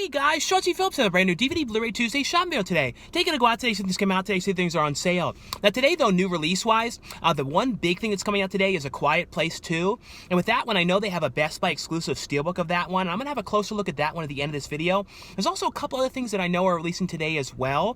Hey guys, Shorty Phillips have a brand new DVD Blu-ray Tuesday shopping video today. Taking a go out today, see things came out today, see things are on sale. Now today though, new release-wise, the one big thing that's coming out today is A Quiet Place 2. And with that one, I know they have a Best Buy exclusive Steelbook of that one. I'm going to have a closer look at that one at the end of this video. There's also a couple other things that I know are releasing today as well.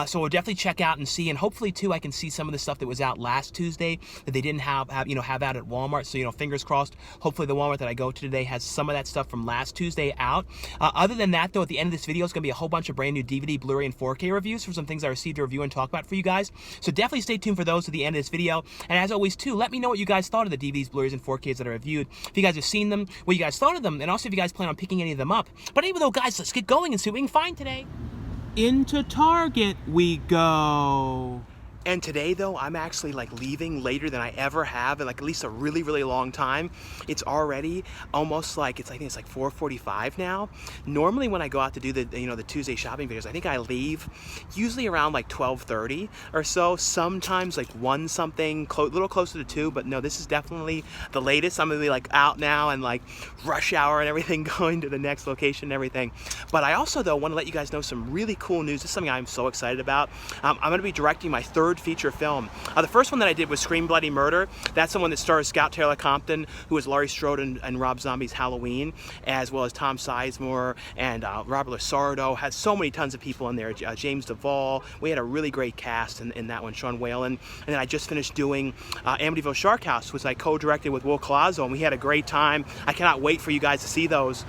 So we'll definitely check out and see, and hopefully too, I can see some of the stuff that was out last Tuesday that they didn't have out at Walmart. So, fingers crossed, hopefully the Walmart that I go to today has some of that stuff from last Tuesday out. Other than that though, at the end of this video is going to be a whole bunch of brand new DVD, Blu-ray, and 4K reviews for some things I received to review and talk about for you guys. So definitely stay tuned for those at the end of this video. And as always too, let me know what you guys thought of the DVDs, Blu-rays, and 4Ks that I reviewed. If you guys have seen them, what you guys thought of them, and also if you guys plan on picking any of them up. But anyway though, guys, let's get going and see what we can find today. Into Target we go. And today though, I'm actually leaving later than I ever have in at least a really, really long time. It's already almost I think it's 4:45 now. Normally when I go out to do the the Tuesday shopping videos, I think I leave usually around 12:30 or so. Sometimes 1 something, a little closer to 2, but no, this is definitely the latest. I'm gonna be out now and rush hour and everything, going to the next location and everything. But I also though want to let you guys know some really cool news. This is something I'm so excited about. I'm gonna be directing my 3rd feature film. The first one that I did was Scream Bloody Murder. That's the one that stars Scout Taylor Compton, who is Laurie Strode and Rob Zombie's Halloween, as well as Tom Sizemore and Robert Lasardo. Has so many tons of people in there. James Duvall. We had a really great cast in that one. Sean Whalen. And then I just finished doing Amityville Shark House, which I co-directed with Will Colazzo, and we had a great time. I cannot wait for you guys to see those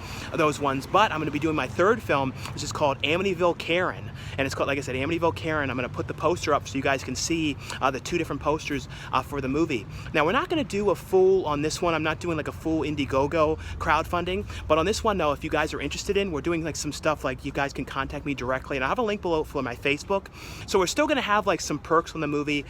ones. But I'm going to be doing my 3rd film, which is called Amityville Karen. And it's called, like I said, Amityville Karen. I'm going to put the poster up so you guys can see the 2 different posters for the movie. Now, we're not going to do a full on this one. I'm not doing a full Indiegogo crowdfunding. But on this one, though, if you guys are interested in, we're doing some stuff you guys can contact me directly. And I have a link below for my Facebook. So we're still going to have some perks on the movie,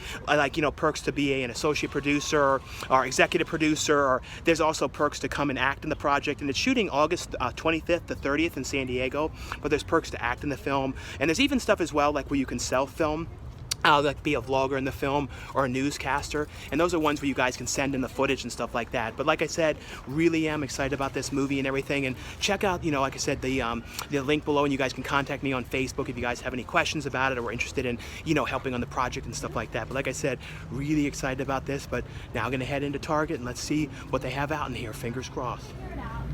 perks to be an associate producer or executive producer. Or there's also perks to come and act in the project. And it's shooting August 25th to 30th in San Diego. But there's perks to act in the film. And there's even stuff as well where you can self-film. Be a vlogger in the film or a newscaster, and those are ones where you guys can send in the footage and stuff like that. But like I said, really am excited about this movie and everything. And check out, like I said, the link below, and you guys can contact me on Facebook if you guys have any questions about it or interested in helping on the project and stuff like that. But like I said, really excited about this. But now I'm gonna head into Target and let's see what they have out in here. Fingers crossed.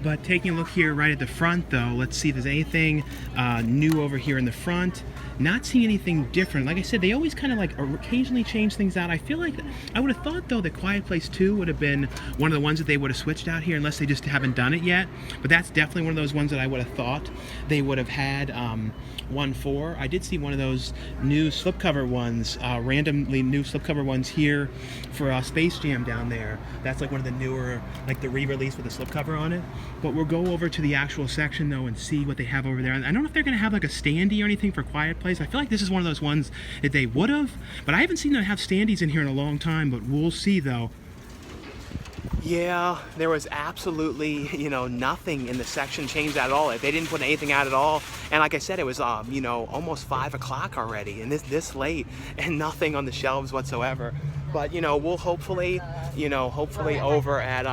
But taking a look here right at the front though, let's see if there's anything new over here in the front. Not seeing anything different. Like I said, they always kind of occasionally change things out. I feel like I would have thought though that Quiet Place 2 would have been one of the ones that they would have switched out here, unless they just haven't done it yet. But that's definitely one of those ones that I would have thought they would have had one for. I did see one of those new slipcover ones, randomly new slipcover ones here for Space Jam down there. That's one of the newer, the re-release with the slipcover on it. But we'll go over to the actual section though and see what they have over there. I don't know if they're going to have a standee or anything for Quiet Place. I feel like this is one of those ones that they would have, but I haven't seen them have standees in here in a long time, but we'll see though. Yeah, there was absolutely, nothing in the section changed at all. They didn't put anything out at all. And like I said, it was, almost 5 o'clock already, and this late, and nothing on the shelves whatsoever. But, we'll hopefully over at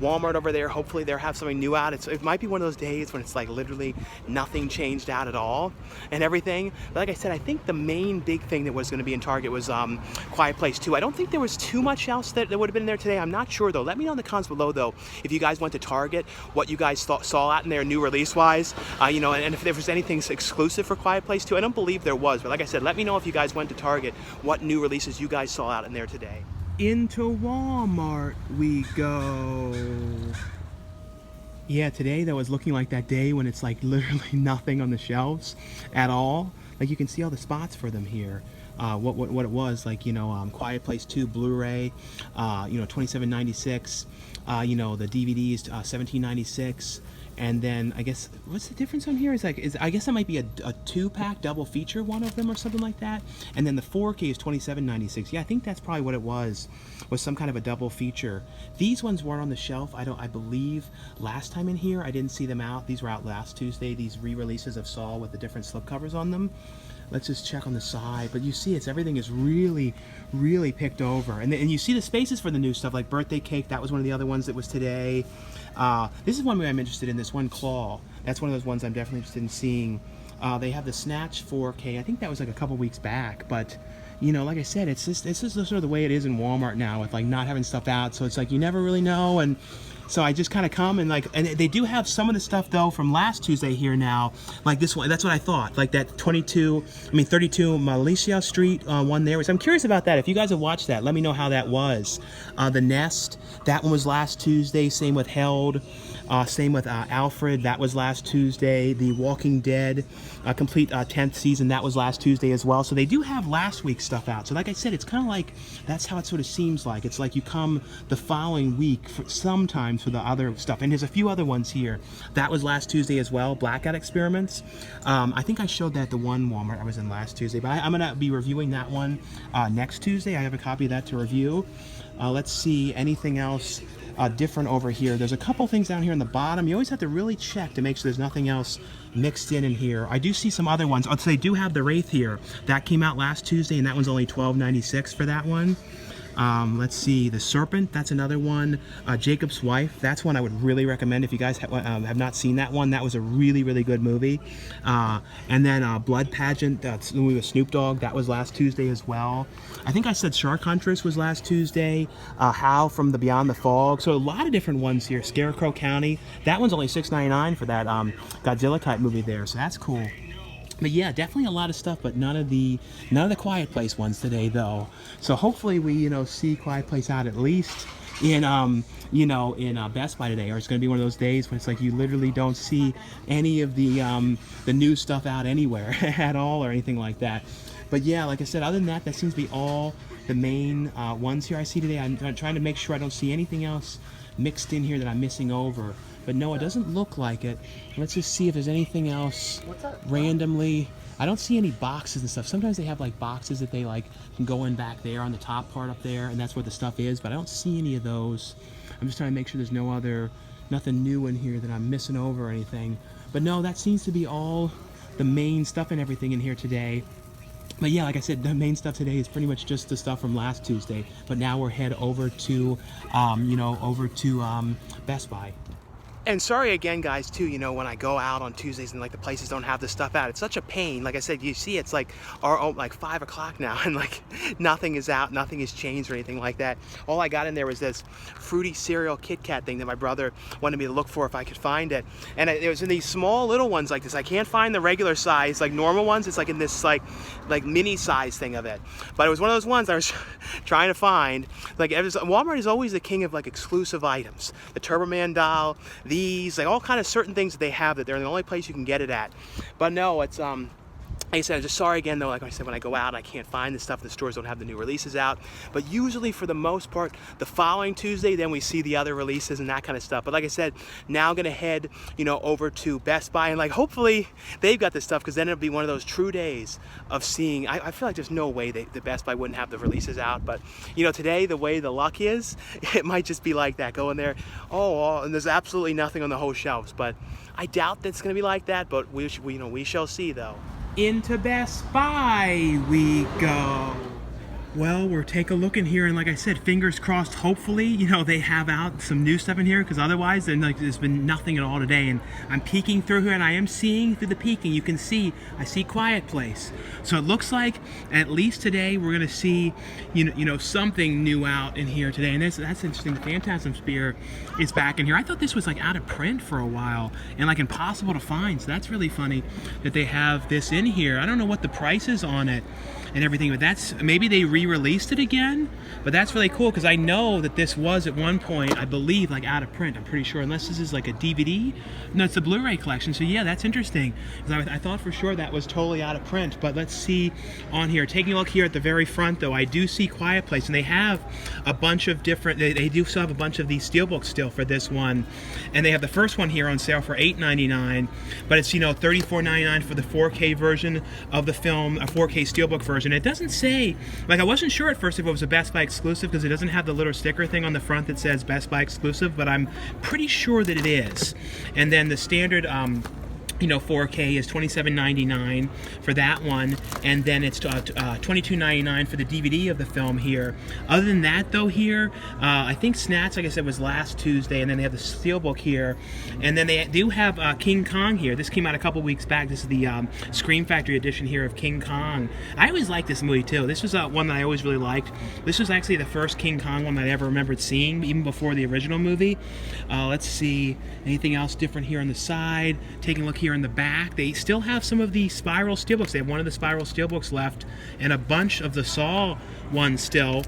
Walmart over there, hopefully they'll have something new out. It might be one of those days when it's literally nothing changed out at all and everything. But like I said, I think the main big thing that was going to be in Target was Quiet Place 2. I don't think there was too much else that would have been there today. I'm not sure though. Let me know in the comments below though if you guys went to Target, what you guys saw out in there new release wise, and if there was anything exclusive for Quiet Place 2. I don't believe there was, but like I said, let me know if you guys went to Target, what new releases you guys saw out in there today. Into Walmart we go. Yeah, today that was looking like that day when it's literally nothing on the shelves at all. You can see all the spots for them here. What it was Quiet Place 2 Blu-ray, $27.96. The DVDs $17.96. And then I guess what's the difference on here is I guess that might be a 2-pack double feature, one of them or something like that. And then the 4K is $27.96. Yeah, I think that's probably what it was some kind of a double feature. These ones weren't on the shelf. I believe last time in here I didn't see them out. These were out last Tuesday. These re-releases of Saw with the different slipcovers on them. Let's just check on the side, but you see everything is really picked over, and you see the spaces for the new stuff like Birthday Cake. That was one of the other ones that was today. This is one way I'm interested in, this one Claw. That's one of those ones I'm definitely interested in seeing. They have the Snatch 4K. I think that was like a couple weeks back, but you know, like I said, it's just sort of the way it is in Walmart now with like not having stuff out. So it's like you never really know, and so I just kind of come and like, and they do have some of the stuff though from last Tuesday here now, like this one. That's what I thought, like that 32 Malaysia Street one there. So I'm curious about that. If you guys have watched that, let me know how that was. The Nest, that one was last Tuesday. Same with Held. Same with Alfred, that was last Tuesday. The Walking Dead complete 10th season, that was last Tuesday as well. So they do have last week's stuff out. So like I said, it's kind of like, that's how it sort of seems like. It's like you come the following week sometimes for the other stuff. And there's a few other ones here. That was last Tuesday as well, Blackout Experiments. I think I showed that at the one Walmart I was in last Tuesday, but I'm gonna be reviewing that one next Tuesday. I have a copy of that to review. Let's see, anything else different over here. There's a couple things down here in the bottom. You always have to really check to make sure there's nothing else mixed in here. I do see some other ones. Oh, so they do have the Wraith here. That came out last Tuesday, and that one's only $12.96 for that one. Let's see, The Serpent, that's another one. Jacob's Wife, that's one I would really recommend if you guys have not seen that one. That was a really, really good movie. And then Blood Pageant, that's the movie with Snoop Dogg, that was last Tuesday as well. I think I said Shark Huntress was last Tuesday. How from the Beyond the Fog. So a lot of different ones here. Scarecrow County, that one's only $6.99 for that Godzilla type movie there, so that's cool. But yeah, definitely a lot of stuff, but none of the Quiet Place ones today though. So hopefully we see Quiet Place out at least in in Best Buy today, or it's going to be one of those days when it's like you literally don't see any of the new stuff out anywhere at all or anything like that. But yeah, like I said, other than that, that seems to be all the main ones here I see today. I'm trying to make sure I don't see anything else mixed in here that I'm missing over. But no, it doesn't look like it. Let's just see if there's anything else randomly. I don't see any boxes and stuff. Sometimes they have like boxes that they like can go in back there on the top part up there, and that's where the stuff is, but I don't see any of those. I'm just trying to make sure there's nothing new in here that I'm missing over or anything. But no, that seems to be all the main stuff and everything in here today. But yeah, like I said, the main stuff today is pretty much just the stuff from last Tuesday. But now we're head over to, Best Buy. And sorry again, guys, too, when I go out on Tuesdays and like the places don't have this stuff out, it's such a pain. Like I said, you see it's like like 5 o'clock now, and like nothing is out, nothing has changed or anything like that. All I got in there was this fruity cereal Kit Kat thing that my brother wanted me to look for if I could find it. And it was in these small little ones like this. I can't find the regular size, like normal ones. It's like in this like mini size thing of it. But it was one of those ones I was trying to find. Like Walmart is always the king of like exclusive items. The Turbo Man doll, like all kind of certain things that they have that they're the only place you can get it at. But no, it's like I said, I'm just sorry again though, like I said, when I go out I can't find the stuff, the stores don't have the new releases out. But usually for the most part, the following Tuesday, then we see the other releases and that kind of stuff. But like I said, now I'm gonna head, over to Best Buy, and like hopefully they've got this stuff, because then it'll be one of those true days of seeing. I feel like there's no way the Best Buy wouldn't have the releases out. But today, the way the luck is, it might just be like that. Go in there, and there's absolutely nothing on the whole shelves. But I doubt that's gonna be like that, but we shall see though. Into Best Buy we go. Well, we'll take a look in here, and like I said, fingers crossed, hopefully, they have out some new stuff in here, because otherwise there's been nothing at all today. And I'm peeking through here, and I am seeing through the peeking, you can see, I see Quiet Place. So it looks like, at least today, we're gonna see, something new out in here today. And that's interesting. The Phantasm Spear is back in here. I thought this was like out of print for a while, and like impossible to find. So that's really funny that they have this in here. I don't know what the price is on it and everything, but that's, maybe they re-released it again, but that's really cool, because I know that this was at one point, I believe, like out of print. I'm pretty sure, unless this is like a DVD. No, it's a Blu-ray collection. So yeah, that's interesting, because I thought for sure that was totally out of print. But let's see on here. Taking a look here at the very front though, I do see Quiet Place, and they have a bunch of different, they do still have a bunch of these Steelbooks still for this one, and they have the first one here on sale for $8.99, but it's $34.99 for the 4K version of the film, a 4K Steelbook version. It doesn't say, like, I wasn't sure at first if it was a Best Buy exclusive, because it doesn't have the little sticker thing on the front that says Best Buy exclusive, but I'm pretty sure that it is. And then the standard 4K is $27.99 for that one, and then it's $22.99 for the DVD of the film here. Other than that, though, here I think Snatch, like I said, was last Tuesday, and then they have the Steelbook here, and then they do have King Kong here. This came out a couple weeks back. This is the Scream Factory edition here of King Kong. I always liked this movie too. This was one that I always really liked. This was actually the first King Kong one that I ever remembered seeing, even before the original movie. Let's see, anything else different here on the side? Taking a look here in the back, they still have some of the spiral steelbooks. They have one of the spiral steelbooks left, and a bunch of the Saw ones still.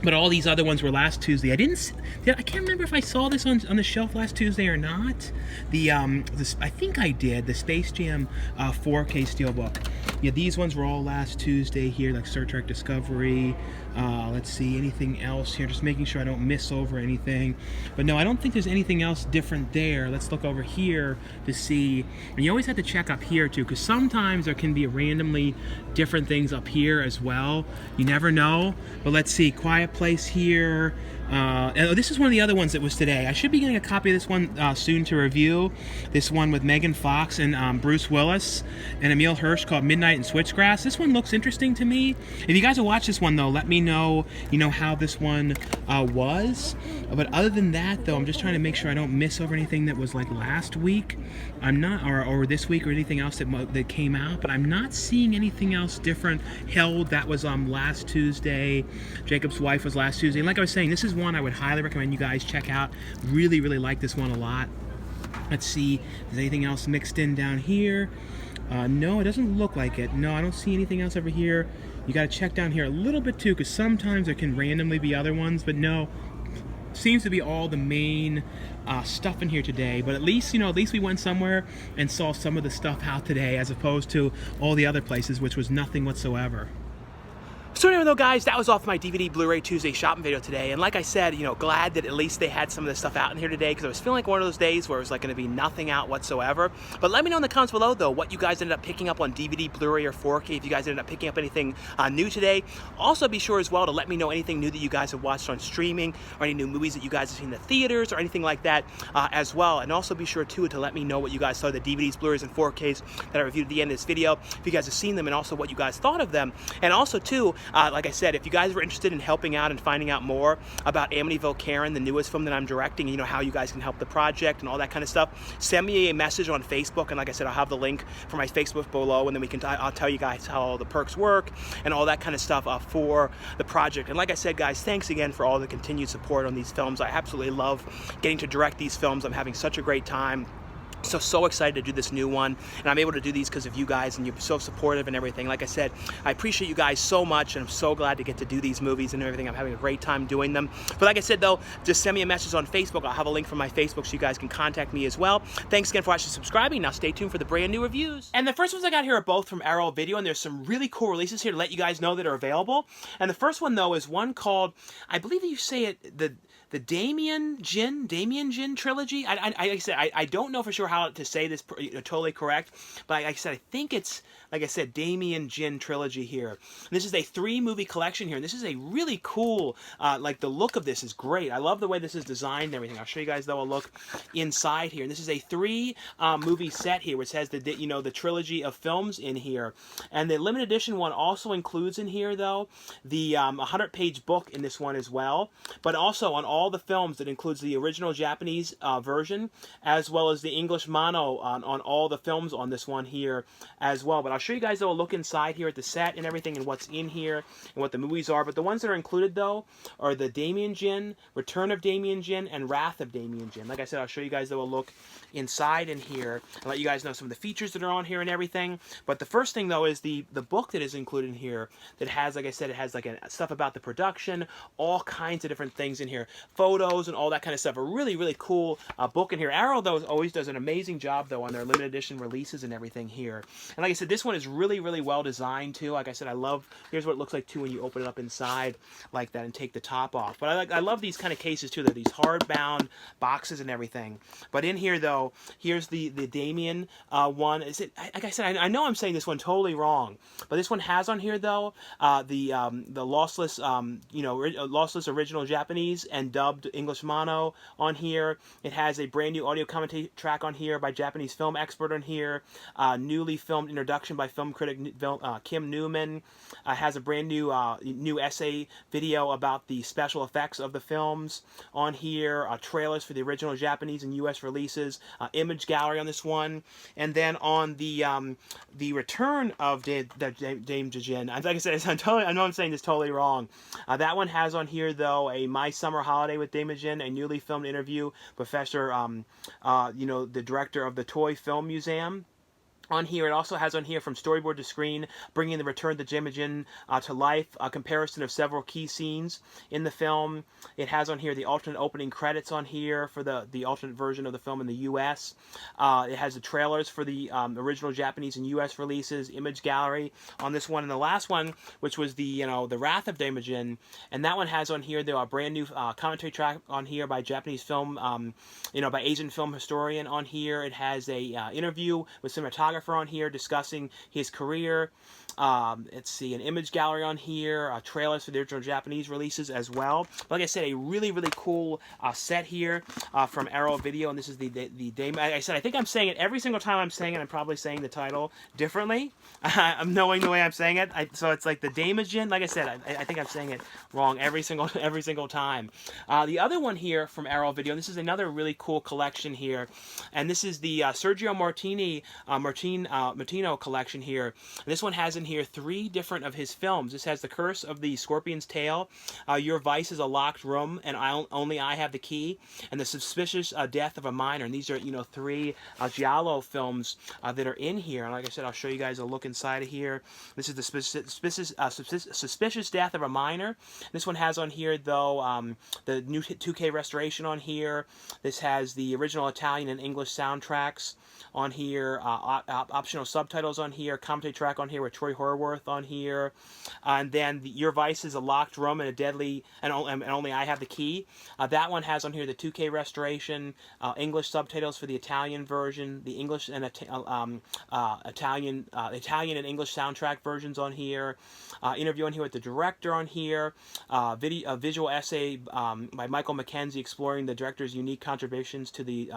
But all these other ones were last Tuesday. I can't remember if I saw this on the shelf last Tuesday or not. I think I did. The Space Jam 4K Steelbook. Yeah, these ones were all last Tuesday here, like Star Trek Discovery. Let's see, anything else here? Just making sure I don't miss over anything. But no, I don't think there's anything else different there. Let's look over here to see. And you always have to check up here too, because sometimes there can be randomly different things up here as well. You never know. But let's see, Quiet Place here. This is one of the other ones that was today. I should be getting a copy of this one soon to review. This one with Megan Fox and Bruce Willis and Emile Hirsch, called Midnight in Switchgrass. This one looks interesting to me. If you guys will watch this one though, let me know, how this one was. But other than that though, I'm just trying to make sure I don't miss over anything that was like last week. I'm not, or this week, or anything else that came out. But I'm not seeing anything else different. Held, that was last Tuesday. Jacob's Wife was last Tuesday. And like I was saying, this is one I would highly recommend you guys check out. Really, really like this one a lot. Let's see, is there anything else mixed in down here? No, it doesn't look like it. No, I don't see anything else over here. You got to check down here a little bit too, because sometimes there can randomly be other ones, but no, seems to be all the main stuff in here today. But at least we went somewhere and saw some of the stuff out today, as opposed to all the other places, which was nothing whatsoever. So anyway though, guys, that was off my DVD Blu-ray Tuesday shopping video today, and like I said, glad that at least they had some of the stuff out in here today, because I was feeling like one of those days where it was like going to be nothing out whatsoever. But let me know in the comments below though what you guys ended up picking up on DVD, Blu-ray, or 4K, if you guys ended up picking up anything new today. Also be sure as well to let me know anything new that you guys have watched on streaming, or any new movies that you guys have seen in the theaters, or anything like that as well. And also be sure too to let me know what you guys saw, the DVDs, Blu-rays, and 4Ks that I reviewed at the end of this video, if you guys have seen them, and also what you guys thought of them. And also too, like I said, if you guys were interested in helping out and finding out more about Amityville Karen, the newest film that I'm directing, how you guys can help the project and all that kind of stuff, send me a message on Facebook, and like I said, I'll have the link for my Facebook below, and then I'll tell you guys how all the perks work and all that kind of stuff for the project. And like I said, guys, thanks again for all the continued support on these films. I absolutely love getting to direct these films. I'm having such a great time. So excited to do this new one, and I'm able to do these because of you guys, and you're so supportive and everything. Like I said, I appreciate you guys so much, and I'm so glad to get to do these movies and everything. I'm having a great time doing them. But like I said though, just send me a message on Facebook. I'll have a link for my Facebook so you guys can contact me as well. Thanks again for watching and subscribing. Now stay tuned for the brand new reviews. And the first ones I got here are both from Arrow Video, and there's some really cool releases here to let you guys know that are available. And the first one though is one called, I believe that you say it, the Daimajin trilogy. I don't know for sure how to say this totally correct, but like I said, I think it's, like I said, Daimajin trilogy here. And this is a 3-movie collection here, and this is a really cool, like the look of this is great. I love the way this is designed and everything. I'll show you guys though a look inside here. And this is a 3-movie set here, which has the trilogy of films in here. And the limited edition one also includes in here though the 100-page book in this one as well. But also on all the films, that includes the original Japanese version as well as the English mono on all the films on this one here as well. But I'll show you guys though a look inside here at the set and everything, and what's in here and what the movies are. But the ones that are included though are the Daimajin, Return of Daimajin, and Wrath of Daimajin. Like I said, I'll show you guys though a look inside in here and let you guys know some of the features that are on here and everything. But the first thing though is the book that is included in here, that has, like I said, it has like stuff about the production, all kinds of different things in here, photos and all that kind of stuff. A really, really cool book in here. Arrow though always does an amazing job though on their limited edition releases and everything here. And like I said, this one is really, really well designed too. Like I said, I love, here's what it looks like too when you open it up inside like that and take the top off. But I love these kind of cases too. They're these hardbound boxes and everything. But in here though, here's the Damien one. Is it, like I said, I know I'm saying this one totally wrong, but this one has on here though the lossless, lossless original Japanese and dubbed English mono on here. It has a brand new audio commentary track on here by Japanese film expert on here. Newly filmed introduction by film critic Kim Newman. Has a brand new new essay video about the special effects of the films on here. Trailers for the original Japanese and U.S. releases. Image gallery on this one. And then on the return of Daimajin, like I said, I know I'm saying this totally wrong. That one has on here, though, a My Summer Holiday with Daimajin, a newly filmed interview, Professor, the director of the Toy Film Museum. On here, it also has on here From Storyboard to Screen, bringing the return to Daimajin to life, a comparison of several key scenes in the film. It has on here the alternate opening credits on here for the alternate version of the film in the U.S. It has the trailers for the original Japanese and U.S. releases, image gallery on this one. And the last one, which was the Wrath of Daimajin, and that one has on here a brand new commentary track on here by Japanese film, by Asian film historian on here. It has a interview with cinematographer on here discussing his career. Let's see, an image gallery on here, trailers for the original Japanese releases as well. Like I said, a really, really cool set here from Arrow Video, and this is the I said, I think I'm saying it every single time I'm saying it. I'm probably saying the title differently. I'm knowing the way I'm saying it. So it's like the Daimajin. Like I said, I think I'm saying it wrong every single time. The other one here from Arrow Video, and this is another really cool collection here, and this is the Sergio Martino collection here. And this one has in here 3 different of his films. This has The Curse of the Scorpion's Tail, Your Vice is a Locked Room, and Only I Have the Key, and The Suspicious Death of a Minor. And these are 3 giallo films that are in here. And like I said, I'll show you guys a look inside of here. This is The Suspicious Death of a Minor. This one has on here, though, the new 2K restoration on here. This has the original Italian and English soundtracks on here, optional subtitles on here, commentary track on here with Troy Horworth on here, and then Your Vice is a Locked Room and a Deadly, and Only I Have the Key. That one has on here the 2K restoration, English subtitles for the Italian version, the English and Italian and English soundtrack versions on here, interview on here with the director on here, visual essay by Michael Mackenzie exploring the director's unique contributions to the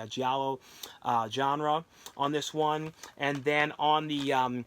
giallo genre on this one. And then on the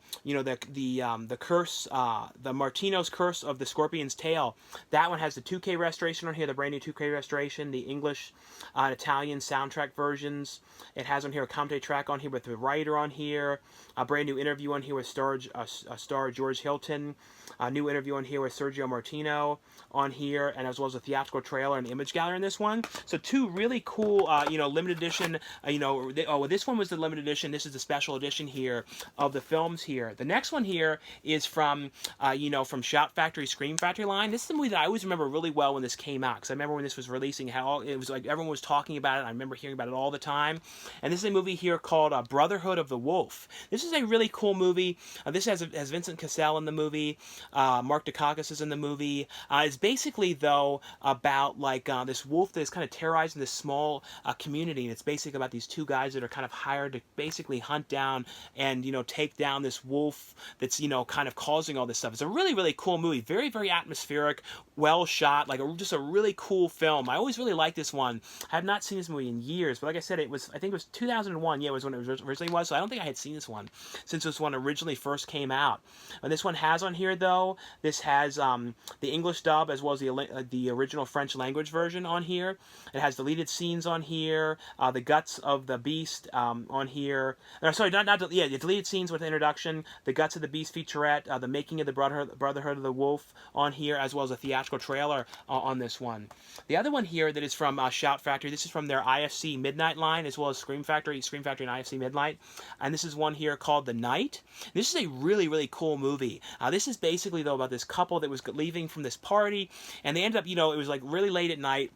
the curse, the Martino's Curse of the Scorpion's Tail, that one has the 2K restoration on here, the brand new 2K restoration, the English and Italian soundtrack versions. It has on here a commentary track on here with the writer on here, a brand new interview on here with star George Hilton, a new interview on here with Sergio Martino on here, and as well as a theatrical trailer and image gallery in this one. So 2 really cool, limited edition, this one was the limited edition. This is the special edition here of the films here. The next one here is from, from Shout Factory, Scream Factory line. This is a movie that I always remember really well when this came out, because I remember when this was releasing, how it was like everyone was talking about it. I remember hearing about it all the time. And this is a movie here called Brotherhood of the Wolf. This is a really cool movie. This has Vincent Cassell in the movie. Mark Dacascos is in the movie. It's basically, though, about this wolf that is kind of terrorizing this small community, and it's basically about these 2 guys that are kind of hired to basically hunt down and take down this wolf that's kind of causing all this stuff. It's a really, really cool movie, very, very atmospheric, well shot, just a really cool film. I always really liked this one. I have not seen this movie in years, but like I said, I think it was 2001. Yeah, it was when it was originally was. So I don't think I had seen this one since this one originally first came out. And this one has on here, though, this has the English dub as well as the original French language version on here. It has deleted scenes on here, the guts of the beast on here. No, sorry, the deleted scenes with the introduction, the guts of the beast featurette, the making of the Brotherhood of the Wolf on here, as well as a theatrical trailer on this one. The other one here that is from Shout Factory, this is from their IFC Midnight line, as well as Scream Factory and IFC Midnight. And this is one here called The Night. This is a really, really cool movie. This is basically, though, about this couple that was leaving from this party, and they ended up, it was like really late at night.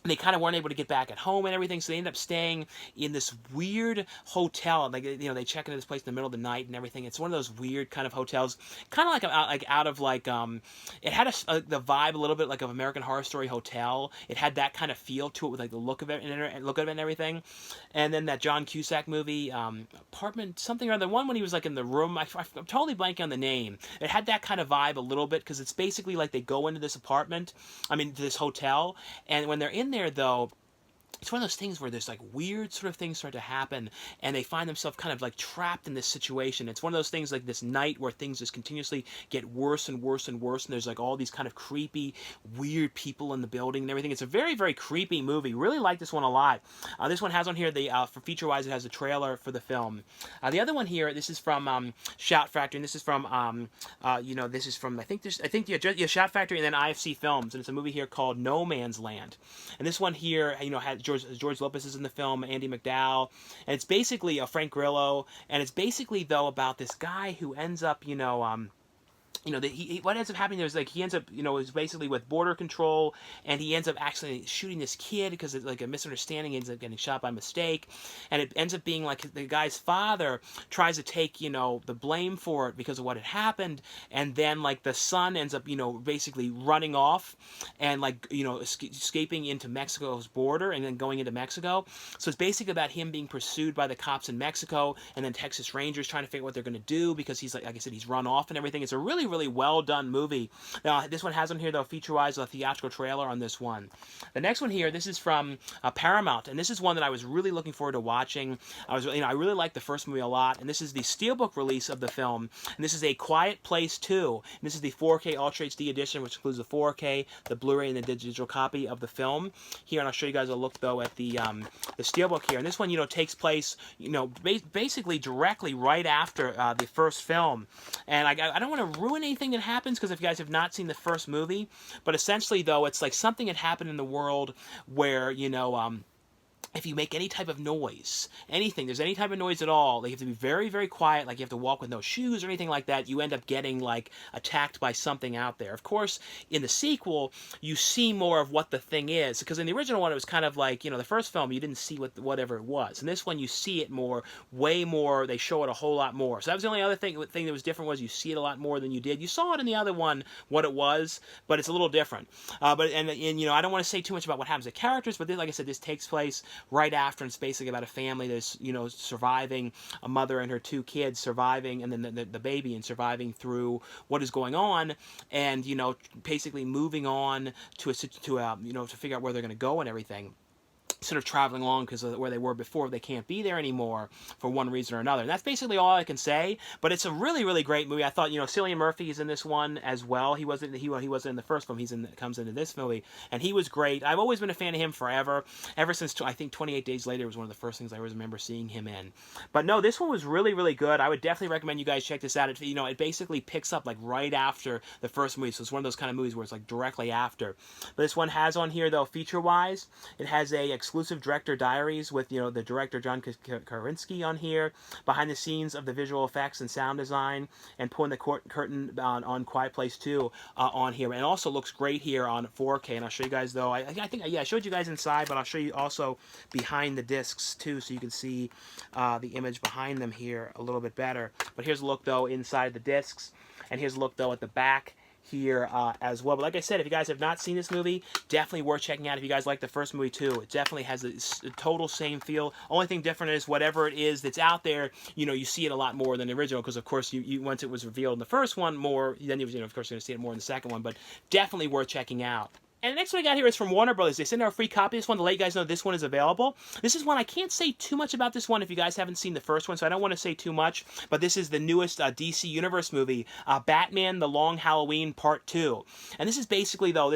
they kind of weren't able to get back at home and everything, so they ended up staying in this weird hotel. Like, you know, they check into this place in the middle of the night and everything. It's one of those weird kind of hotels, kind of like out of like it had the vibe a little bit like of American Horror Story Hotel. It had that kind of feel to it with like the look of it and everything. And then that John Cusack movie, Apartment something or other, one when he was like in the room. I'm totally blanking on the name. It had that kind of vibe a little bit because it's basically like they go into this apartment, to this hotel, and when they're in there, though, it's one of those things where there's like weird sort of things start to happen, and they find themselves kind of like trapped in this situation. It's one of those things like this night where things just continuously get worse and worse and worse, and there's like all these kind of creepy, weird people in the building and everything. It's a very, very creepy movie. Really like this one a lot. This one has on here the for feature-wise, it has a trailer for the film. The other one here, this is from Shout Factory, and this is from this is from I think Shout Factory and then IFC Films, and it's a movie here called No Man's Land. And this one here, had George Lopez is in the film, Andy McDowell, and it's basically Frank Grillo, and it's basically though about this guy who ends up what ends up happening there is like he ends up is basically with border control, and he ends up actually shooting this kid because it's like a misunderstanding. He ends up getting shot by mistake, and it ends up being like the guy's father tries to take the blame for it because of what had happened, and then like the son ends up basically running off and escaping into Mexico's border and then going into Mexico. So it's basically about him being pursued by the cops in Mexico, and then Texas Rangers trying to figure out what they're going to do because he's like I said, he's run off and everything. It's a really well done movie. Now this one has on here though feature-wise a theatrical trailer on this one. The next one here, this is from Paramount, and this is one that I was really looking forward to watching. I really liked the first movie a lot, and this is the Steelbook release of the film, and this is A Quiet Place 2. And this is the 4K Ultra HD edition, which includes the 4K, the Blu-ray, and the digital copy of the film here. And I'll show you guys a look though at the Steelbook here. And this one takes place basically directly right after the first film, and I don't want to ruin anything that happens because if you guys have not seen the first movie, but essentially though it's like something had happened in the world where if you make any type of noise, there's any type of noise at all, like you have to be very, very quiet, like you have to walk with no shoes or anything like that, you end up getting like attacked by something out there. Of course, in the sequel, you see more of what the thing is, because in the original one, it was kind of like, the first film, you didn't see whatever it was. In this one, you see it more, way more, they show it a whole lot more. So that was the only other thing that was different, was you see it a lot more than you did. You saw it in the other one, what it was, but it's a little different. I don't want to say too much about what happens to characters, but like I said, this takes place right after, and it's basically about a family that's surviving, a mother and her two kids surviving, and then the baby, and surviving through what is going on, and basically moving on to figure out where they're going to go and everything. Sort of traveling along because of where they were before, they can't be there anymore for one reason or another. And that's basically all I can say. But it's a really, really great movie. I thought Cillian Murphy is in this one as well. He wasn't in the first film. Comes into this movie, and he was great. I've always been a fan of him forever since I think 28 Days Later was one of the first things I always remember seeing him in. But no, this one was really, really good. I would definitely recommend you guys check this out. It basically picks up like right after the first movie, so it's one of those kind of movies where it's like directly after. But this one has on here though feature-wise, it has a exclusive director diaries with the director John Krasinski on here, behind the scenes of the visual effects and sound design, and pulling the curtain on Quiet Place 2 on here. And it also looks great here on 4K. And I'll show you guys though. I think I showed you guys inside, but I'll show you also behind the discs too, so you can see the image behind them here a little bit better. But here's a look though inside the discs, and here's a look though at the back here as well. But like I said, if you guys have not seen this movie, definitely worth checking out. If you guys like the first movie too, it definitely has a total same feel. Only thing different is whatever it is that's out there, you see it a lot more than the original, because of course you once it was revealed in the first one more, then of course you're going to see it more in the second one. But definitely worth checking out. And the next one I got here is from Warner Brothers. They sent out a free copy of this one to let you guys know this one is available. This is one, I can't say too much about this one if you guys haven't seen the first one, so I don't want to say too much, but this is the newest DC Universe movie, Batman The Long Halloween Part 2. And this is basically, though,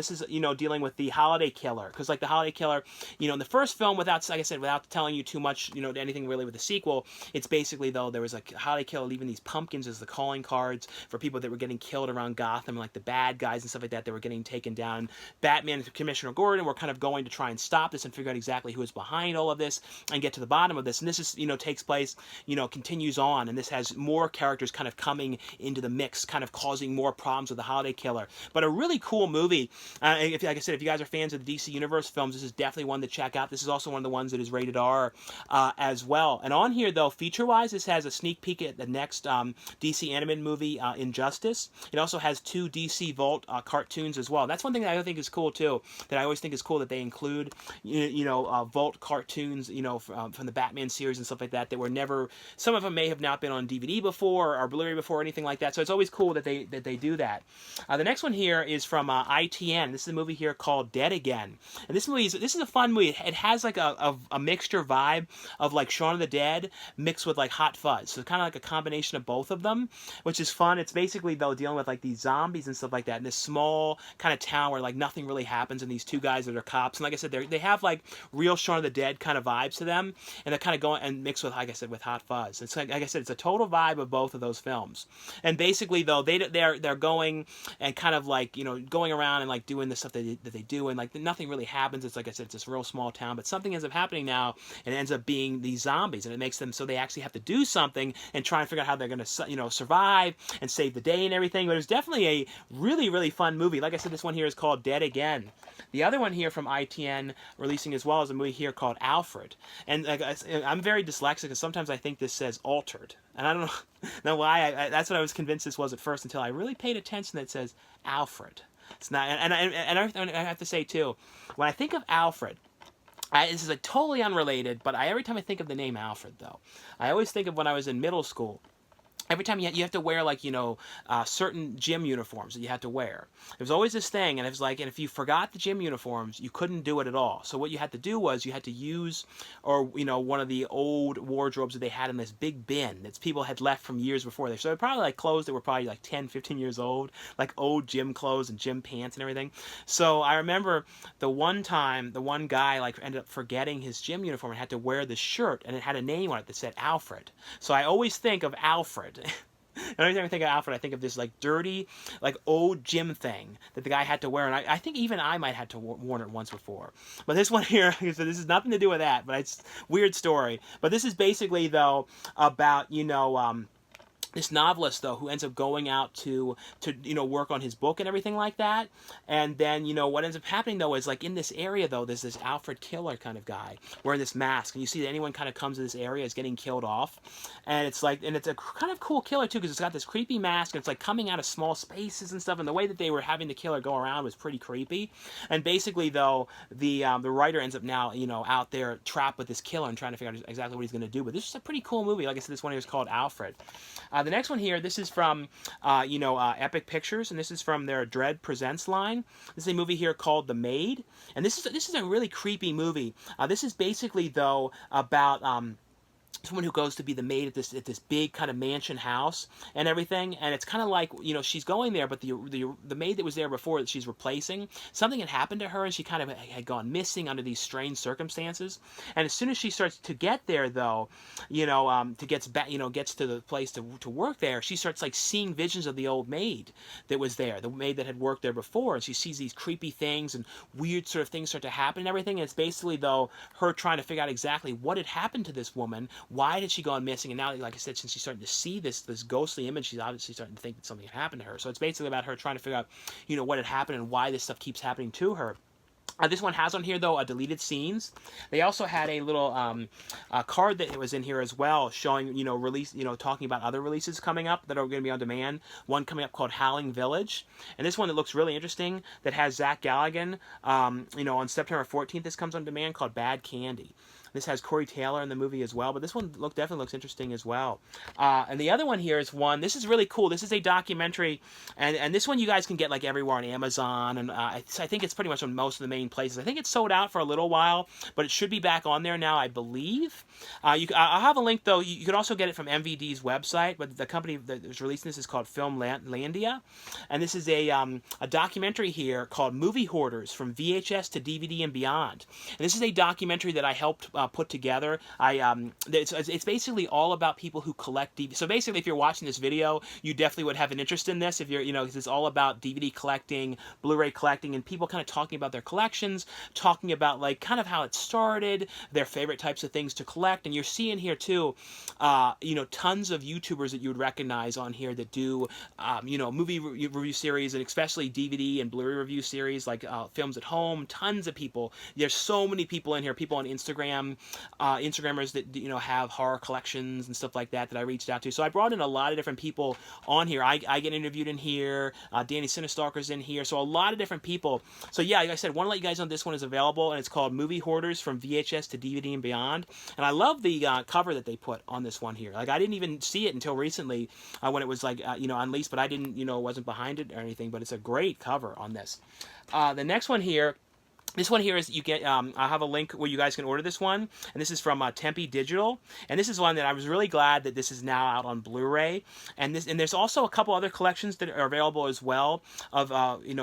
dealing with the Holiday Killer, because like the Holiday Killer, in the first film, without telling you too much, anything really with the sequel, it's basically, though, there was a Holiday Killer leaving these pumpkins as the calling cards for people that were getting killed around Gotham, like the bad guys and stuff like that were getting taken down. Batman and Commissioner Gordon were kind of going to try and stop this and figure out exactly who is behind all of this and get to the bottom of this. And this is, takes place, continues on, and this has more characters kind of coming into the mix, kind of causing more problems with the Holiday Killer. But a really cool movie. Like I said, if you guys are fans of the DC Universe films, this is definitely one to check out. This is also one of the ones that is rated R as well. And on here, though, feature-wise, this has a sneak peek at the next DC animated movie, Injustice. It also has 2 DC Vault cartoons as well. That's one thing that I think is cool, too, that I always think is cool that they include, Vault cartoons, from the Batman series and stuff like that were never, some of them may have not been on DVD before or Blu-ray before or anything like that. So it's always cool that they do that. The next one here is from ITN. This is a movie here called Dead Again. And this is a fun movie. It has like a mixture vibe of like Shaun of the Dead mixed with like Hot Fuzz. So kind of like a combination of both of them, which is fun. It's basically, though, dealing with like these zombies and stuff like that in this small kind of town where like nothing really happens, and these 2 guys that are cops. And like I said, they have like real Shaun of the Dead kind of vibes to them, and they're kind of going and mixed with, like I said, with Hot Fuzz. It's like I said, it's a total vibe of both of those films. And basically, though, they're going and kind of like going around and like doing the stuff that they do, and like nothing really happens. It's like I said, it's this real small town, but something ends up happening now, and it ends up being these zombies, and it makes them so they actually have to do something and try and figure out how they're going to survive and save the day and everything. But it's definitely a really, really fun movie. Like I said, this one here is called Dead Again. The other one here from ITN releasing as well is a movie here called Alfred. And I'm very dyslexic, because sometimes I think this says altered, and I don't know why. That's what I was convinced this was at first, until I really paid attention that it says Alfred. It's not, and I have to say too, when I think of Alfred, this is a totally unrelated, but every time I think of the name Alfred, though, I always think of when I was in middle school. Every time you have to wear like certain gym uniforms that you had to wear. There was always this thing, and it was like, and if you forgot the gym uniforms, you couldn't do it at all. So what you had to do was you had to use, or one of the old wardrobes that they had in this big bin that people had left from years before. So they're probably like clothes that were probably like 10, 15 years old, like old gym clothes and gym pants and everything. So I remember the one time, the one guy like ended up forgetting his gym uniform and had to wear this shirt, and it had a name on it that said Alfred. So I always think of Alfred. And every time I think of Alfred, I think of this like dirty, like old gym thing that the guy had to wear, and I think even I might have to worn it once before. But this one here, so this has nothing to do with that, but it's a weird story. But this is basically, though, about this novelist, though, who ends up going out to work on his book and everything like that. And then, what ends up happening, though, is like in this area, though, there's this Alfred killer kind of guy wearing this mask. And you see that anyone kind of comes to this area is getting killed off. And it's like, and it's a kind of cool killer, too, because it's got this creepy mask, and it's like coming out of small spaces and stuff. And the way that they were having the killer go around was pretty creepy. And basically, though, the writer ends up now, out there trapped with this killer and trying to figure out exactly what he's going to do. But this is a pretty cool movie. Like I said, this one here is called Alfred. The next one here, this is from, Epic Pictures, and this is from their Dread Presents line. This is a movie here called The Maid, and this is a really creepy movie. This is basically, though, about someone who goes to be the maid at this big kind of mansion house and everything, and it's kind of like, she's going there, but the maid that was there before that she's replacing, something had happened to her, and she kind of had gone missing under these strange circumstances. And as soon as she starts to get there, though, gets to the place to work there, she starts like seeing visions of the old maid that was there, the maid that had worked there before, and she sees these creepy things and weird sort of things start to happen and everything. And it's basically, though, her trying to figure out exactly what had happened to this woman. Why had she gone missing? And now, like I said, since she's starting to see this ghostly image, she's obviously starting to think that something had happened to her. So it's basically about her trying to figure out, what had happened and why this stuff keeps happening to her. This one has on here, though, deleted scenes. They also had a little card that was in here as well, showing, talking about other releases coming up that are going to be on demand. One coming up called Howling Village, and this one that looks really interesting that has Zach Galligan. On September 14th, this comes on demand, called Bad Candy. This has Corey Taylor in the movie as well, but this one definitely looks interesting as well. And the other one here is one, this is really cool. This is a documentary, and this one you guys can get like everywhere on Amazon, and I think it's pretty much on most of the main places. I think it's sold out for a little while, but it should be back on there now, I believe. I'll have a link, though. You could also get it from MVD's website, but the company that was releasing this is called Filmlandia, and this is a documentary here called Movie Hoarders, From VHS to DVD and Beyond. And this is a documentary that I helped put together. It's basically all about people who collect DVD. So basically, if you're watching this video, you definitely would have an interest in this. If you're, because it's all about DVD collecting, Blu-ray collecting, and people kind of talking about their collections, talking about like kind of how it started, their favorite types of things to collect. And you're seeing here too, tons of YouTubers that you would recognize on here that do, movie review series, and especially DVD and Blu-ray review series like Films at Home. Tons of people. There's so many people in here. People on Instagram, Instagrammers that have horror collections and stuff like that I reached out to. So I brought in a lot of different people on here. I get interviewed in here. Danny Sinistalker's in here. So a lot of different people. So yeah, like I said, want to let you guys know this one is available, and it's called Movie Hoarders from VHS to DVD and Beyond. And I love the cover that they put on this one here. Like I didn't even see it until recently when it was like unleashed, but I didn't wasn't behind it or anything. But it's a great cover on this. The next one here. This one here is you get. I have a link where you guys can order this one, and this is from Tempe Digital. And this is one that I was really glad that this is now out on Blu-ray. And there's also a couple other collections that are available as well of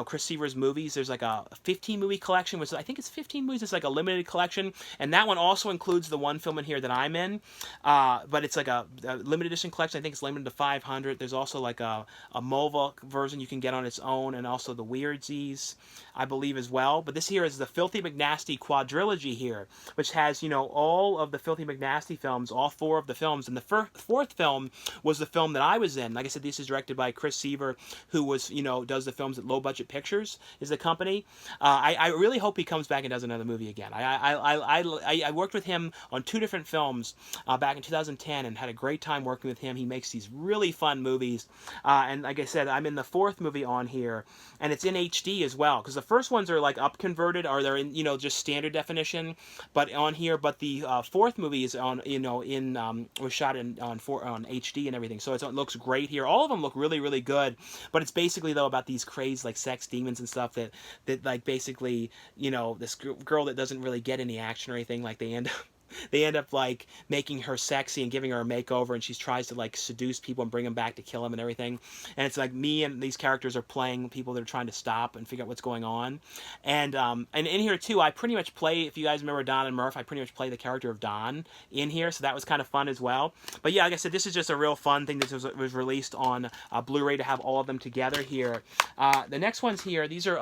Chris Seaver's movies. There's like a 15 movie collection, which I think it's 15 movies. It's like a limited collection, and that one also includes the one film in here that I'm in. But it's like a limited edition collection. I think it's limited to 500. There's also like a MOVA version you can get on its own, and also the Weirdsies, I believe, as well. But this here is the Filthy McNasty quadrilogy here, which has all of the Filthy McNasty films, all 4 of the films, and the fourth film was the film that I was in. Like I said, this is directed by Chris Seaver, who was does the films at Low Budget Pictures is the company. I really hope he comes back and does another movie again. I worked with him on 2 different films back in 2010 and had a great time working with him. He makes these really fun movies, and like I said, I'm in the 4th movie on here, and it's in HD as well, because the first ones are like up converted, or they're in just standard definition, but on here. But the 4th movie is on was shot on HD and everything, so it looks great here. All of them look really, really good. But it's basically though about these crazed like sex demons and stuff that like basically this girl that doesn't really get any action or anything, like they end up like making her sexy and giving her a makeover, and she tries to like seduce people and bring them back to kill them and everything. And it's like me and these characters are playing people that are trying to stop and figure out what's going on. And in here too, I pretty much play, if you guys remember Don and Murph, I pretty much play the character of Don in here, so that was kind of fun as well. But yeah, like I said, this is just a real fun thing that was released on Blu-ray to have all of them together here. The next ones here, these are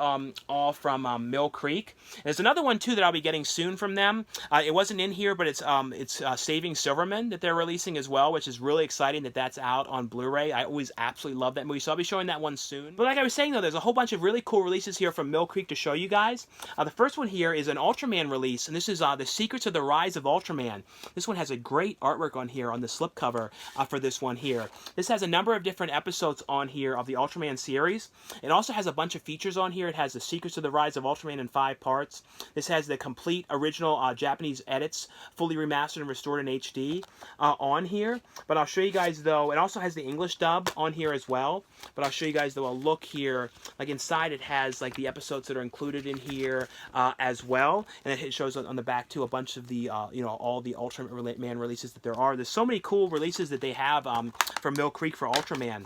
all from Mill Creek. There's another one too that I'll be getting soon from them. It wasn't in here, but it's Saving Silverman that they're releasing as well, which is really exciting that that's out on Blu-ray. I always absolutely love that movie, so I'll be showing that one soon. But like I was saying though, there's a whole bunch of really cool releases here from Mill Creek to show you guys. The first one here is an Ultraman release, and this is The Secrets of the Rise of Ultraman. This one has a great artwork on here on the slipcover for this one here. This has a number of different episodes on here of the Ultraman series. It also has a bunch of features on here. It has The Secrets of the Rise of Ultraman in 5 parts. This has the complete original Japanese edits, fully remastered and restored in HD on here. But I'll show you guys though, it also has the English dub on here as well. But I'll show you guys though a look here. Like inside it has like the episodes that are included in here as well. And it shows on the back too a bunch of the, all the Ultraman releases that there are. There's so many cool releases that they have from Mill Creek for Ultraman.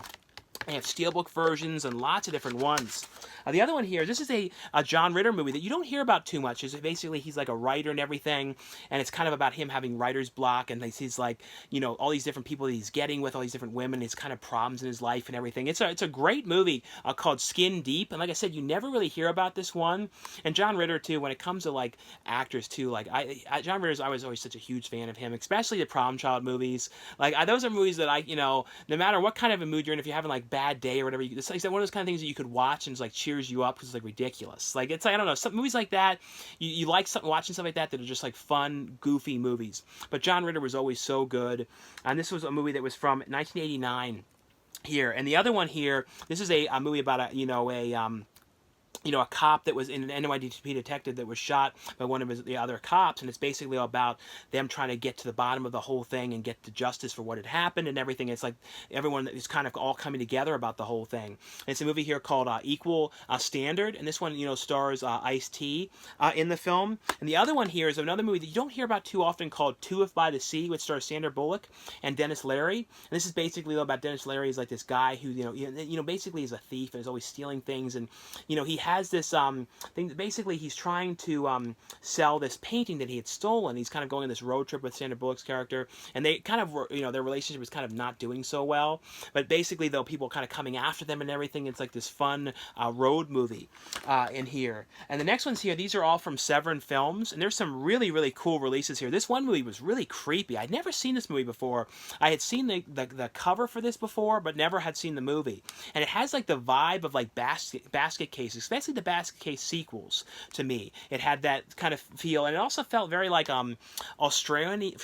They have Steelbook versions and lots of different ones. The other one here, this is a John Ritter movie that you don't hear about too much. It's basically, he's like a writer and everything, and it's kind of about him having writer's block, and he's like, all these different people that he's getting with, all these different women, his kind of problems in his life and everything. It's a great movie called Skin Deep, and like I said, you never really hear about this one. And John Ritter too, when it comes to like actors too, like John Ritter's, I was always such a huge fan of him, especially the Prom Child movies. Like those are movies that no matter what kind of a mood you're in, if you're having like bad day or whatever, it's like one of those kind of things that you could watch and it's like cheers you up because it's like ridiculous. Like it's like, I don't know, some movies like that, you like watching stuff like that are just like fun, goofy movies. But John Ritter was always so good. And this was a movie that was from 1989 here. And the other one here, this is a movie about a cop that was in an NYPD detective that was shot by one of the other cops, and it's basically about them trying to get to the bottom of the whole thing and get to justice for what had happened and everything. It's like everyone is kind of all coming together about the whole thing. And it's a movie here called Equal Standard, and this one, stars Ice-T in the film. And the other one here is another movie that you don't hear about too often called Two If by the Sea, which stars Sandra Bullock and Dennis Leary. And this is basically about Dennis Leary is like this guy who, basically is a thief and is always stealing things, and, he has has this thing that basically he's trying to sell this painting that he had stolen. He's kind of going on this road trip with Sandra Bullock's character, and they kind of were, their relationship was kind of not doing so well. But basically, though, people kind of coming after them and everything. It's like this fun road movie in here. And the next ones here, these are all from Severin Films, and there's some really, really cool releases here. This one movie was really creepy. I'd never seen this movie before. I had seen the cover for this before, but never had seen the movie. And it has like the vibe of like basket cases, especially the basket case sequels to me. It had that kind of feel, and it also felt very like Australian-y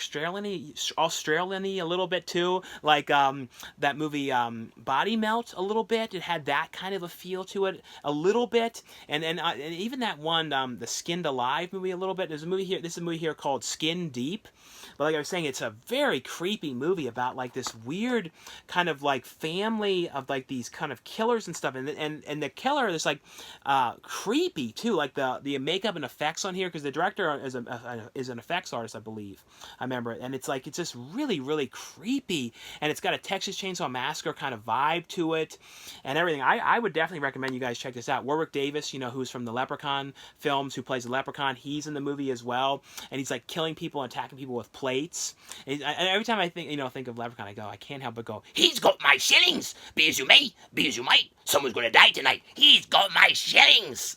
a little bit too, like that movie Body Melt a little bit. It had that kind of a feel to it a little bit, and even that one the Skinned Alive movie a little bit. There's a movie here. This is a movie here called Skin Deep. But like I was saying, it's a very creepy movie about like this weird kind of like family of like these kind of killers and stuff, and the killer is like creepy too, like the makeup and effects on here, because the director is an effects artist, I believe. I remember it, and it's just really, really creepy, and it's got a Texas Chainsaw Massacre kind of vibe to it, and everything. I would definitely recommend you guys check this out. Warwick Davis, who's from the Leprechaun films, who plays the Leprechaun, he's in the movie as well, and he's like killing people and attacking people with plates. And every time I think of Leprechaun, I can't help but go, he's got my shillings! Be as you may, be as you might, someone's gonna die tonight. He's got my shillings!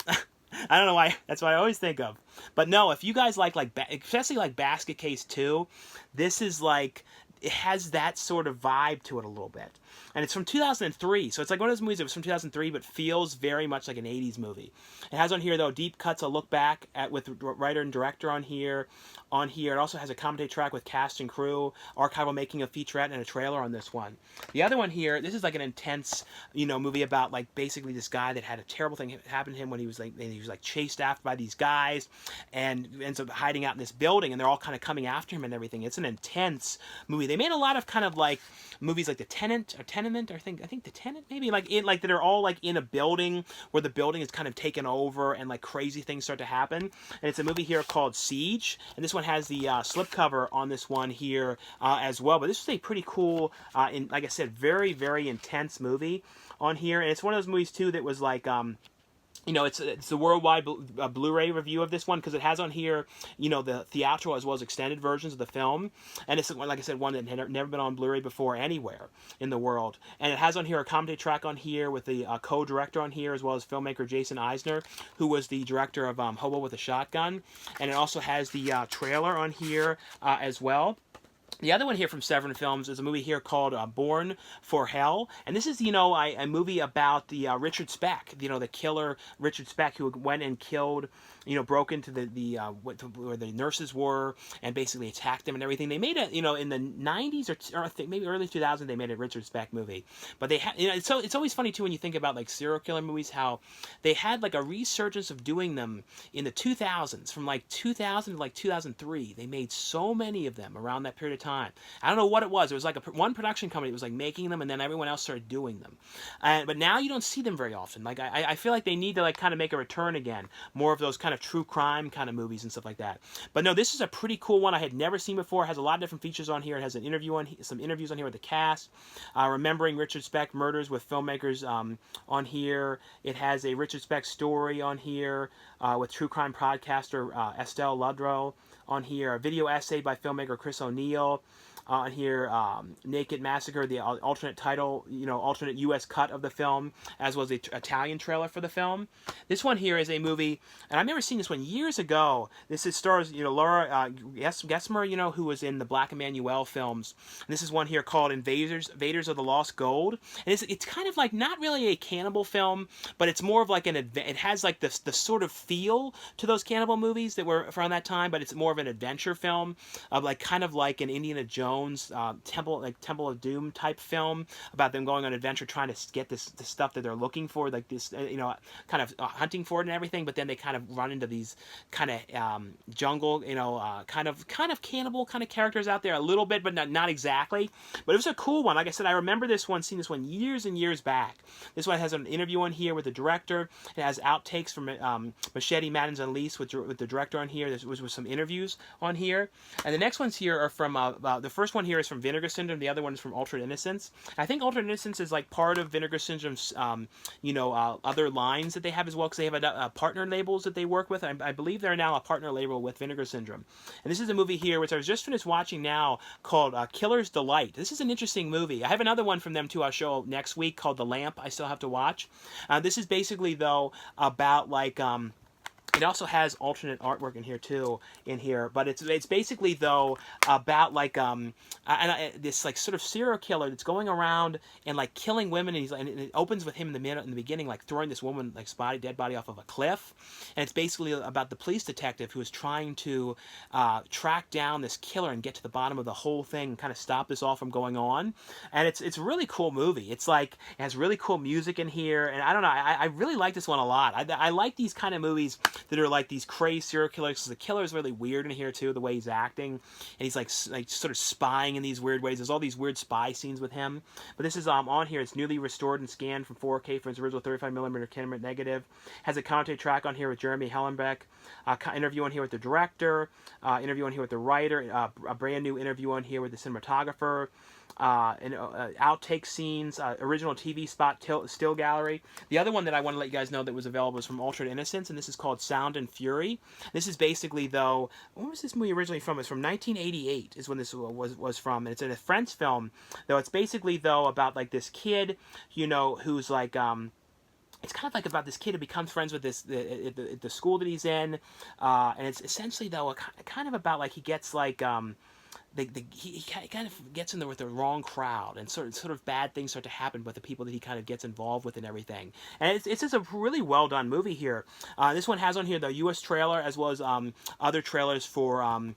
I don't know why, that's what I always think of. But no, if you guys like especially like Basket Case 2, this is like, it has that sort of vibe to it a little bit. And it's from 2003, so it's like one of those movies that was from 2003, but feels very much like an 80s movie. It has on here, though, Deep Cuts, a look back with writer and director on here. It also has a commentary track with cast and crew, archival making of featurette, and a trailer on this one. The other one here, this is like an intense, movie about like basically this guy that had a terrible thing happen to him when he was like chased after by these guys, and ends up hiding out in this building, and they're all kind of coming after him and everything. It's an intense movie. They made a lot of kind of like movies like The Tenant, or Tenement, or I think The Tenant, maybe, that are all like in a building where the building is kind of taken over and like crazy things start to happen. And it's a movie here called Siege, and this one has the slipcover on this one here as well. But this is a pretty cool, like I said, very, very intense movie on here, and it's one of those movies too that was like it's the worldwide Blu-ray review of this one, because it has on here, the theatrical as well as extended versions of the film, and it's, like I said, one that had never been on Blu-ray before anywhere in the world. And it has on here a commentary track on here with the co-director on here, as well as filmmaker Jason Eisner, who was the director of Hobo with a Shotgun, and it also has the trailer on here as well. The other one here from Severin Films is a movie here called Born for Hell, and this is, a movie about the Richard Speck, the killer Richard Speck, who went and killed, broke into where the nurses were and basically attacked them and everything. They made it, in the 90s or I think maybe early 2000s, they made a Richard Speck movie. But they had, so it's always funny too when you think about like serial killer movies, how they had like a resurgence of doing them in the 2000s, from like 2000 to like 2003. They made so many of them around that period of time. I don't know what it was. It was like one production company that was like making them, and then everyone else started doing them. But now you don't see them very often. Like I feel like they need to like kind of make a return again. More of those kind of true crime kind of movies and stuff like that. But no, this is a pretty cool one I had never seen before. It has a lot of different features on here. It has some interviews on here with the cast. Remembering Richard Speck murders with filmmakers on here. It has a Richard Speck story on here with true crime podcaster Estelle Ludrow on here. A video essay by filmmaker Chris O'Neill. On here, Naked Massacre, the alternate title, alternate U.S. cut of the film, as well as the Italian trailer for the film. This one here is a movie, and I've never seen this one years ago. This stars, Laura Gesmer, who was in the Black Emanuelle films. And this is one here called Invaders of the Lost Gold. And it's kind of like not really a cannibal film, but it's more of like it has like the sort of feel to those cannibal movies that were around that time, but it's more of an adventure film, of like kind of like an Indiana Jones Temple of Doom type film about them going on adventure trying to get the stuff that they're looking for, like this kind of hunting for it and everything, but then they kind of run into these kind of jungle kind of cannibal kind of characters out there a little bit, but not exactly. But it was a cool one. Like I said, I remember seeing this one years and years back. This one has an interview on here with the director. It has outtakes from Machete Madden's Unleashed with the director on here. There was some interviews on here, and the next ones here are from the first first one here is from Vinegar Syndrome. The other one is from Altered Innocence. I think Altered Innocence is like part of Vinegar Syndrome's, other lines that they have as well, because they have a partner labels that they work with. I believe they're now a partner label with Vinegar Syndrome. And this is a movie here, which I was just finished watching now, called Killer's Delight. This is an interesting movie. I have another one from them too I'll show next week called The Lamp. I still have to watch. This is basically, though, about like... it also has alternate artwork in here too, but it's basically, though, about like this like sort of serial killer that's going around and like killing women, and it opens with him in the beginning, like throwing this woman like dead body off of a cliff, and it's basically about the police detective who is trying to track down this killer and get to the bottom of the whole thing and kind of stop this all from going on. And it's a really cool movie. It's like, it has really cool music in here, and I don't know, I really like this one a lot. I like these kind of movies that are like these crazy serial killers, because the killer is really weird in here too, the way he's acting, and he's like sort of spying in these weird ways. There's all these weird spy scenes with him. But this is on here. It's newly restored and scanned from 4K from its original 35mm camera negative. Has a commentary track on here with Jeremy Hellenbeck. Interview on here with the director. Interview on here with the writer. A brand new interview on here with the cinematographer. Outtake scenes, original TV spot, still gallery. The other one that I want to let you guys know that was available is from Altered Innocence, and this is called Sound and Fury. This is basically, though, when was this movie originally from? It's from 1988 is when this was from, and it's in a French film, though. It's basically, though, about like this kid, who's like, it's kind of like about this kid who becomes friends with this at the school that he's in, and it's essentially, though, kind of about like he gets like he kind of gets in there with the wrong crowd, and sort of bad things start to happen with the people that he kind of gets involved with and everything. And it's just a really well done movie here. This one has on here the U.S. trailer as well as other trailers for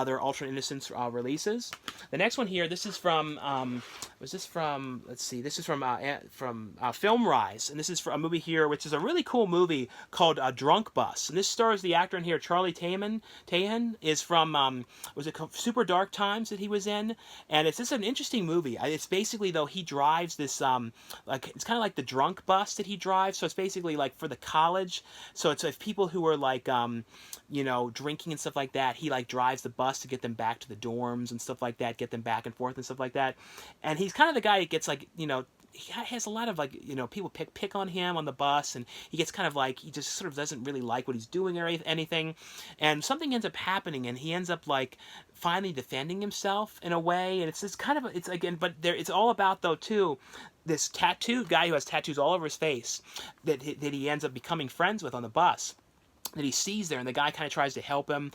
their Ultra Innocence releases. The next one here, this is from Let's see, this is from Film Rise, and this is for a movie here which is a really cool movie called Drunk Bus, and this stars the actor in here Charlie Tahan is from was it Super Dark Times that he was in, and it's just an interesting movie. It's basically, though, he drives this like, it's kind of like the drunk bus that he drives, so it's basically like for the college, so it's like people who are like drinking and stuff like that, he like drives the bus to get them back to the dorms and stuff like that, get them back and forth and stuff like that. And he's kind of the guy that gets like, he has a lot of like, people pick on him on the bus, and he gets kind of like, he just sort of doesn't really like what he's doing or anything, and something ends up happening, and he ends up like finally defending himself in a way, and it's just kind of, it's again, but there, it's all about, though, too, this tattooed guy who has tattoos all over his face that he ends up becoming friends with on the bus, that he sees there, and the guy kind of tries to help him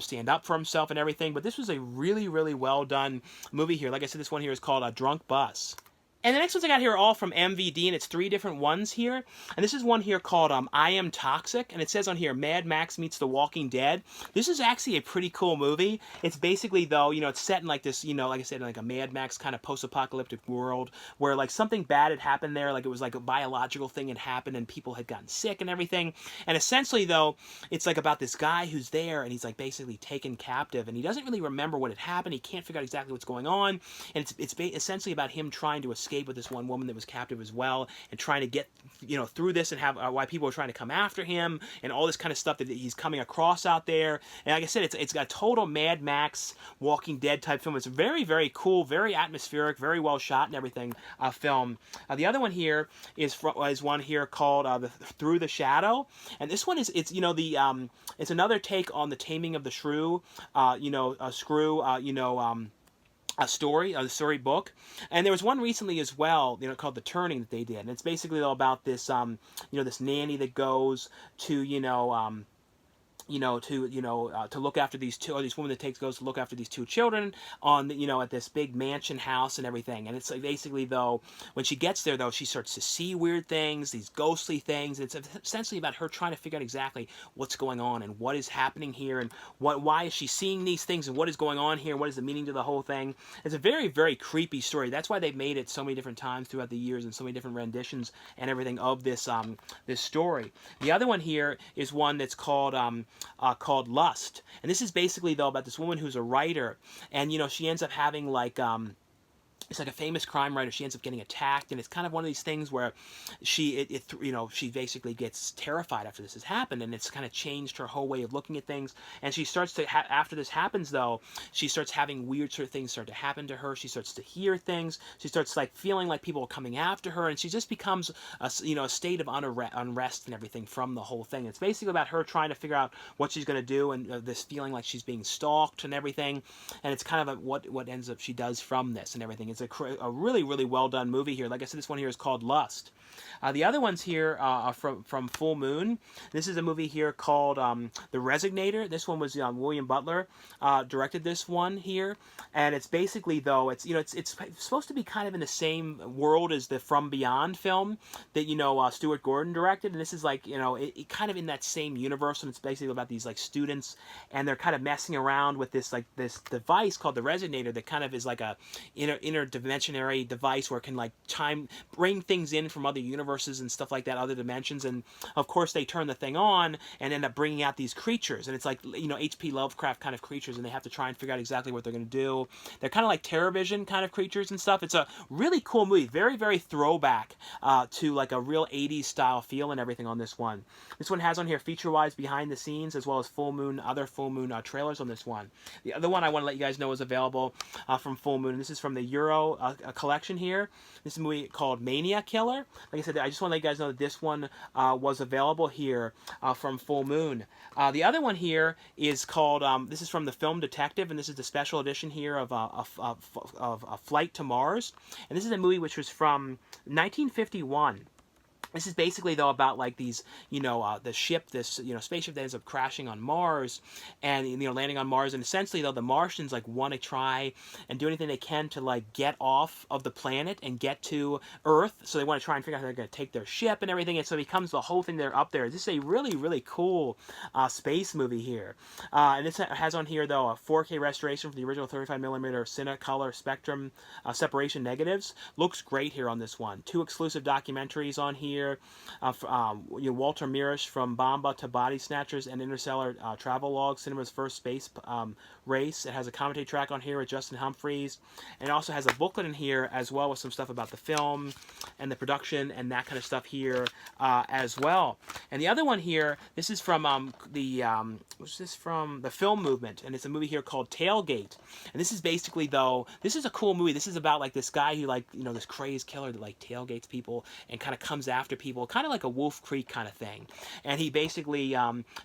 stand up for himself and everything. But this was a really, really well done movie here. Like I said, this one here is called Drunk Bus. And the next ones I got here are all from MVD, and it's 3 different ones here. And this is one here called I Am Toxic, and it says on here, Mad Max meets The Walking Dead. This is actually a pretty cool movie. It's basically, though, it's set in like this, like I said, like a Mad Max kind of post-apocalyptic world where like something bad had happened there, like it was like a biological thing had happened and people had gotten sick and everything. And essentially, though, it's like about this guy who's there, and he's like basically taken captive, and he doesn't really remember what had happened. He can't figure out exactly what's going on, and it's essentially about him trying to escape with this one woman that was captive as well, and trying to get through this, and have why people are trying to come after him, and all this kind of stuff that he's coming across out there. And like I said, it's got a total Mad Max Walking Dead type film. It's very, very cool, very atmospheric, very well shot and everything film. The other one here is one here called Through the Shadow, and this one it's another take on the Taming of the Shrew, a story book. And there was one recently as well, called The Turning that they did. And it's basically all about this, this nanny that goes to, to look after these two, or this woman that goes to look after these 2 children on, at this big mansion house and everything. And it's like basically, though, when she gets there, though, she starts to see weird things, these ghostly things. It's essentially about her trying to figure out exactly what's going on and what is happening here, and why is she seeing these things, and what is going on here, what is the meaning to the whole thing. It's a very, very creepy story. That's why they've made it so many different times throughout the years, and so many different renditions and everything of this this story. The other one here is one that's called Lust, and this is basically, though, about this woman who's a writer, and she ends up having like it's like a famous crime writer. She ends up getting attacked, and it's kind of one of these things where she basically gets terrified after this has happened, and it's kind of changed her whole way of looking at things. And she starts to after this happens, though, she starts having weird sort of things start to happen to her. She starts to hear things. She starts like feeling like people are coming after her, and she just becomes a state of unrest and everything from the whole thing. It's basically about her trying to figure out what she's going to do, and this feeling like she's being stalked and everything. And it's kind of what ends up she does from this and everything. It's a really, really well done movie here. Like I said, this one here is called Lust. The other ones here are from Full Moon. This is a movie here called The Resignator. This one was William Butler directed this one here, and it's basically, though, it's supposed to be kind of in the same world as the From Beyond film that Stuart Gordon directed, and this is like it kind of in that same universe, and it's basically about these like students, and they're kind of messing around with this device called the Resignator that kind of is like a interdimensionary device where it can like bring things in from other universes and stuff like that, other dimensions, and of course they turn the thing on and end up bringing out these creatures, and it's like H.P. Lovecraft kind of creatures, and they have to try and figure out exactly what they're going to do. They're kind of like TerrorVision kind of creatures and stuff. It's a really cool movie, very, very throwback to like a real 80s style feel and everything on this one. This one has on here feature-wise behind the scenes as well as other Full Moon trailers on this one. The other one I want to let you guys know is available from Full Moon, and this is from the Euro collection here. This is a movie called Mania Killer. Like I said, I just want to let you guys know that this one was available here from Full Moon. The other one here is called, this is from the Film Detective, and this is the special edition here of Flight to Mars. And this is a movie which was from 1951. This is basically, though, about like these, the ship, this, spaceship that ends up crashing on Mars and, landing on Mars. And essentially, though, the Martians like want to try and do anything they can to like get off of the planet and get to Earth. So they want to try and figure out how they're going to take their ship and everything. And so it becomes the whole thing they're up there. This is a really, really cool space movie here. And this has on here, though, a 4K restoration from the original 35mm Cinecolor Spectrum separation negatives. Looks great here on this one. 2 exclusive documentaries on here. Walter Mirisch from Bomba to Body Snatchers and Interstellar Travelogue, Cinema's First Space Race. It has a commentary track on here with Justin Humphries, and it also has a booklet in here as well with some stuff about the film and the production and that kind of stuff here as well. And the other one here, this is from the Film Movement, and it's a movie here called Tailgate. And this is basically, though, this is a cool movie. This is about like this guy who this crazed killer that like tailgates people and kind of comes after people, kind of like a Wolf Creek kind of thing. And he basically,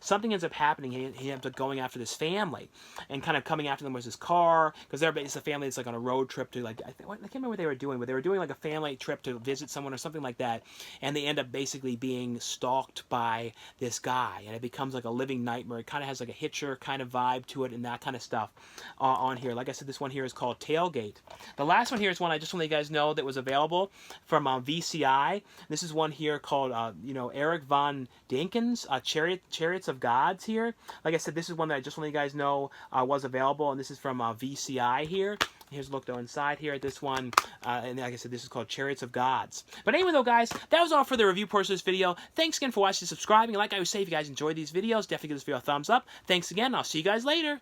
something ends up happening. He ends up going after this family and kind of coming after them with his car, because it's a family that's like on a road trip to I can't remember what they were doing, but they were doing like a family trip to visit someone or something like that, and they end up basically being stalked by this guy, and it becomes like a living nightmare. It kind of has like a Hitcher kind of vibe to it and that kind of stuff on here. Like I said, this one here is called Tailgate. The last one here is one I just want to let you guys know that was available from VCI. This is one here called Eric von Däniken's Chariots of Gods here. Like I said, this is one that I just want to let you guys know was available, and this is from VCI here. Here's a look though inside here at this one, and like I said, this is called Chariots of Gods. But anyway though, guys, that was all for the review portion of this video. Thanks again for watching and subscribing. Like I always say, if you guys enjoy these videos, definitely give this video a thumbs up. Thanks again, I'll see you guys later.